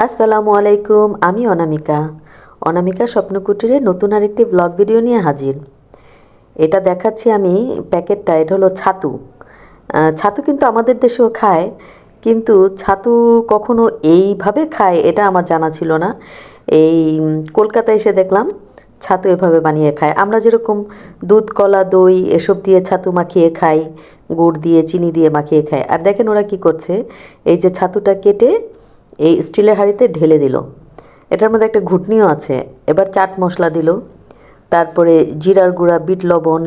আসসালামু আলাইকুম। আমি অনামিকা। অনামিকা স্বপ্ন কুটিরে নতুন আরেকটি ব্লগ ভিডিও নিয়ে হাজির। এটা দেখাচ্ছি আমি প্যাকেটটা। এটা হলো ছাতু। ছাতু কিন্তু আমাদের দেশেও খায়, কিন্তু ছাতু কখনো এইভাবে খায় এটা আমার জানা ছিল না। এই কলকাতায় এসে দেখলাম ছাতু এভাবে বানিয়ে খায়। আমরা যেরকম দুধ, কলা, দই এসব দিয়ে ছাতু মাখিয়ে খাই, গুড় দিয়ে, চিনি দিয়ে মাখিয়ে খাই। আর দেখেন ওরা কী করছে, এই যে ছাতুটা কেটে এই স্টিলের হাঁড়িতে ঢেলে দিল। এটার মধ্যে একটা ঘুটনিও আছে। এবার চাট মশলা দিল, তারপরে জিরার গুঁড়া, বিট লবণ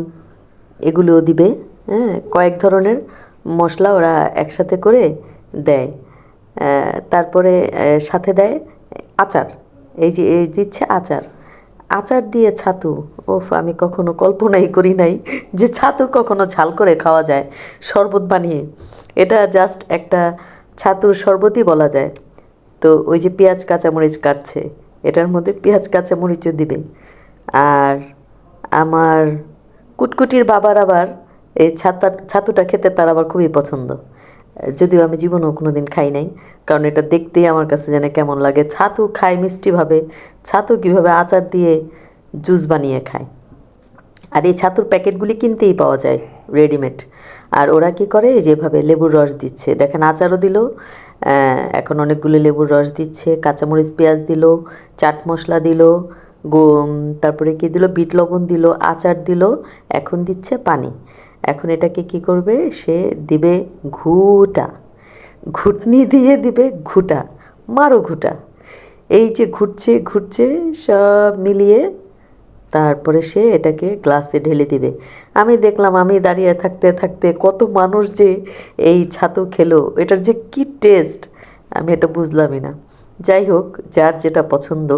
এগুলোও দিবে। হ্যাঁ, কয়েক ধরনের মশলা ওরা একসাথে করে দেয়। তারপরে সাথে দেয় আচার। এই দিচ্ছে আচার। আচার দিয়ে ছাতু। ওফ, আমি কখনো কল্পনাই করি নাই যে ছাতু কখনো ঝাল করে খাওয়া যায় শরবত বানিয়ে। এটা জাস্ট একটা ছাতুর শরবতই বলা যায়। তো ওই যে পেঁয়াজ কাঁচামরিচ কাটছে, এটার মধ্যে পেঁয়াজ কাঁচামরিচও দিবে। আর আমার কুটকুটির বাবার আবার এই ছাতুটা খেতে তার আবার খুবই পছন্দ। যদিও আমি জীবনেও কোনো দিন খাই নাই, কারণ এটা দেখতেই আমার কাছে যেন কেমন লাগে। ছাতু খায় মিষ্টিভাবে, ছাতু কীভাবে আচার দিয়ে জুস বানিয়ে খায়। আর এই ছাতুর প্যাকেটগুলি কিনতেই পাওয়া যায় রেডিমেড। আর ওরা কী করে, যেভাবে লেবুর রস দিচ্ছে, দেখেন আচারও দিল, এখন অনেকগুলো লেবুর রস দিচ্ছে, কাঁচামরিচ পেঁয়াজ দিল, চাট মশলা দিল, তারপরে কী দিল, বিট লবণ দিল, আচার দিল, এখন দিচ্ছে পানি। এখন এটাকে কি করবে, সে দিবে ঘুটা, ঘুটনি দিয়ে দিবে ঘুটা, মারো ঘুটা। এই যে ঘুরছে ঘুরছে সব মিলিয়ে তারপরে সে এটাকে গ্লাসে ঢেলে দিবে। আমি দেখলাম, আমি দাঁড়িয়ে থাকতে থাকতে কত মানুষ যে এই ছাতু খেলো, এটার যে কী টেস্ট আমি এটা বুঝলামই না। যাই হোক, যার যেটা পছন্দ,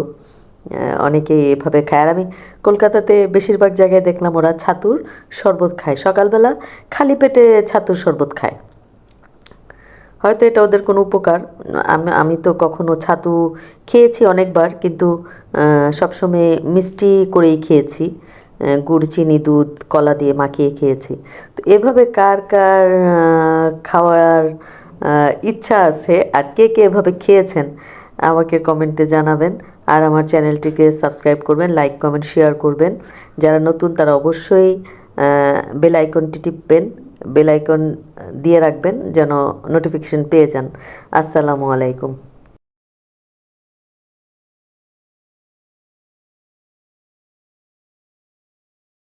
অনেকেই এভাবে খায়। আর আমি কলকাতাতে বেশিরভাগ জায়গায় দেখলাম ওরা ছাতুর শরবত খায়, সকালবেলা খালি পেটে ছাতুর শরবত খায়। হয়তো এটা ওদের কোনো উপকার। আমি তো কখনো ছাতু খেয়েছি অনেকবার, কিন্তু সবসময় মিষ্টি করেই খেয়েছি, গুড়, চিনি, দুধ, কলা দিয়ে মাখিয়ে খেয়েছি। তো এভাবে কার কার খাওয়ার ইচ্ছা আছে, আর কে কে এভাবে খেয়েছেন আমাকে কমেন্টে জানাবেন। আর আমার চ্যানেলটিকে সাবস্ক্রাইব করবেন, লাইক, কমেন্ট, শেয়ার করবেন। যারা নতুন তারা অবশ্যই বেল আইকনটি টিপবেন, বেল আইকন দিয়ে রাখবেন যেন নোটিফিকেশন পেয়ে যান। আসসালামু আলাইকুম।